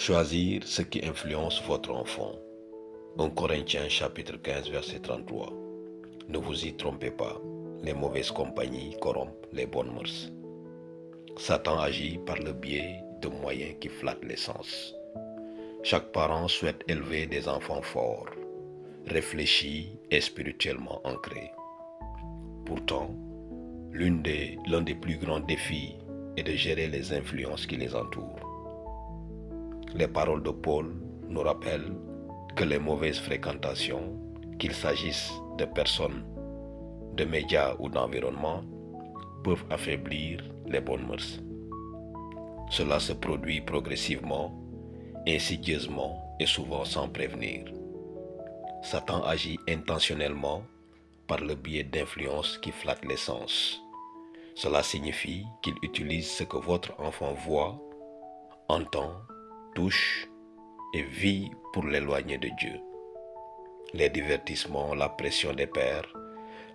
Choisir ce qui influence votre enfant. 1 Corinthiens chapitre 15 verset 33. Ne vous y trompez pas, les mauvaises compagnies corrompent les bonnes mœurs. Satan agit par le biais de moyens qui flattent les sens. Chaque parent souhaite élever des enfants forts, réfléchis et spirituellement ancrés. Pourtant, l'un des plus grands défis est de gérer les influences qui les entourent. Les paroles de Paul nous rappellent que les mauvaises fréquentations, qu'il s'agisse de personnes, de médias ou d'environnement, peuvent affaiblir les bonnes mœurs. Cela se produit progressivement, insidieusement et souvent sans prévenir. Satan agit intentionnellement par le biais d'influences qui flattent les sens. Cela signifie qu'il utilise ce que votre enfant voit, entend, touche et vit pour l'éloigner de Dieu. Les divertissements, la pression des pairs,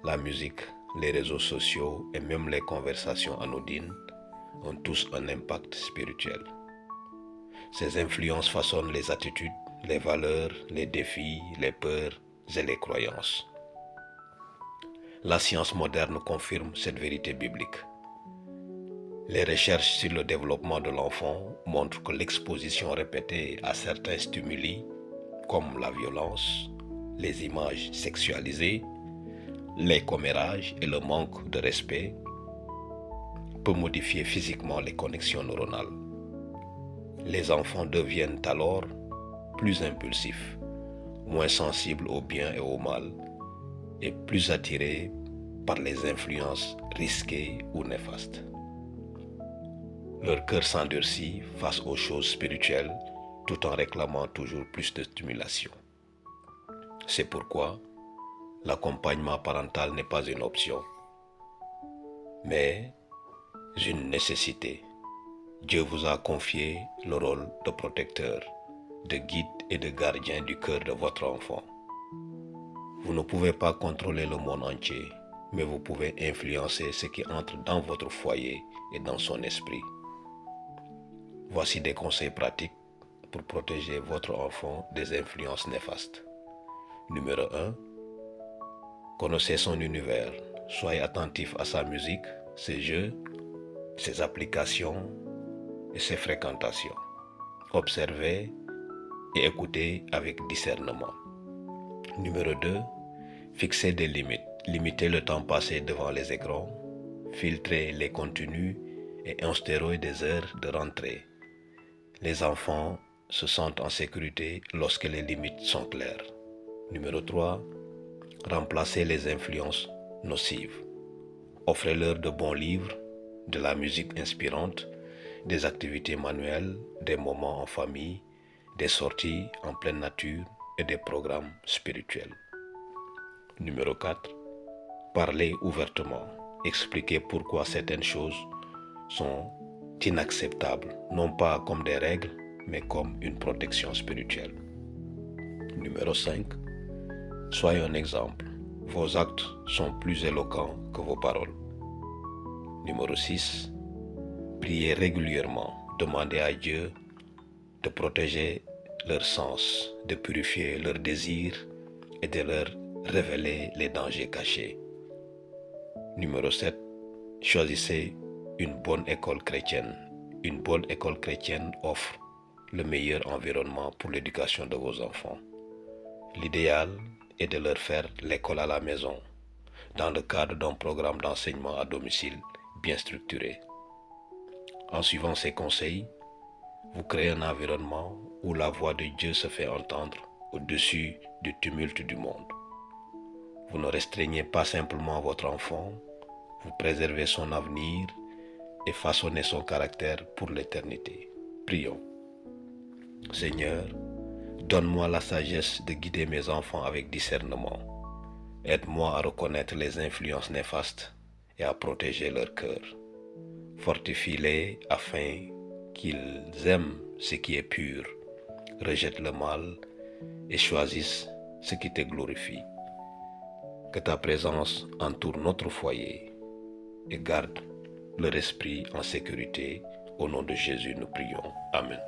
la musique, les réseaux sociaux et même les conversations anodines ont tous un impact spirituel. Ces influences façonnent les attitudes, les valeurs, les défis, les peurs et les croyances. La science moderne confirme cette vérité biblique. Les recherches sur le développement de l'enfant montrent que l'exposition répétée à certains stimuli, comme la violence, les images sexualisées, les commérages et le manque de respect, peut modifier physiquement les connexions neuronales. Les enfants deviennent alors plus impulsifs, moins sensibles au bien et au mal, et plus attirés par les influences risquées ou néfastes. Leur cœur s'endurcit face aux choses spirituelles tout en réclamant toujours plus de stimulation. C'est pourquoi l'accompagnement parental n'est pas une option, mais une nécessité. Dieu vous a confié le rôle de protecteur, de guide et de gardien du cœur de votre enfant. Vous ne pouvez pas contrôler le monde entier, mais vous pouvez influencer ce qui entre dans votre foyer et dans son esprit. Voici des conseils pratiques pour protéger votre enfant des influences néfastes. Numéro 1. Connaissez son univers. Soyez attentif à sa musique, ses jeux, ses applications et ses fréquentations. Observez et écoutez avec discernement. Numéro 2. Fixez des limites. Limitez le temps passé devant les écrans. Filtrez les contenus et instaurez des heures de rentrée. Les enfants se sentent en sécurité lorsque les limites sont claires. Numéro 3. Remplacez les influences nocives. Offrez-leur de bons livres, de la musique inspirante, des activités manuelles, des moments en famille, des sorties en pleine nature et des programmes spirituels. Numéro 4. Parlez ouvertement. Expliquez pourquoi certaines choses sont inacceptables, non pas comme des règles, mais comme une protection spirituelle. Numéro 5. Soyez un exemple. Vos actes sont plus éloquents que vos paroles. Numéro 6. Priez régulièrement. Demandez à Dieu de protéger leur sens, de purifier leurs désirs et de leur révéler les dangers cachés. Numéro 7. Choisissez une bonne école chrétienne. Une bonne école chrétienne offre le meilleur environnement pour l'éducation de vos enfants. L'idéal est de leur faire l'école à la maison, dans le cadre d'un programme d'enseignement à domicile bien structuré. En suivant ces conseils, vous créez un environnement où la voix de Dieu se fait entendre au-dessus du tumulte du monde. Vous ne restreignez pas simplement votre enfant, vous préservez son avenir et façonnez son caractère pour l'éternité. Prions. Seigneur, donne-moi la sagesse de guider mes enfants avec discernement. Aide-moi à reconnaître les influences néfastes et à protéger leur cœur. Fortifie-les afin qu'ils aiment ce qui est pur, rejettent le mal et choisissent ce qui te glorifie. Que ta présence entoure notre foyer et garde leur esprit en sécurité. Au nom de Jésus, nous prions. Amen.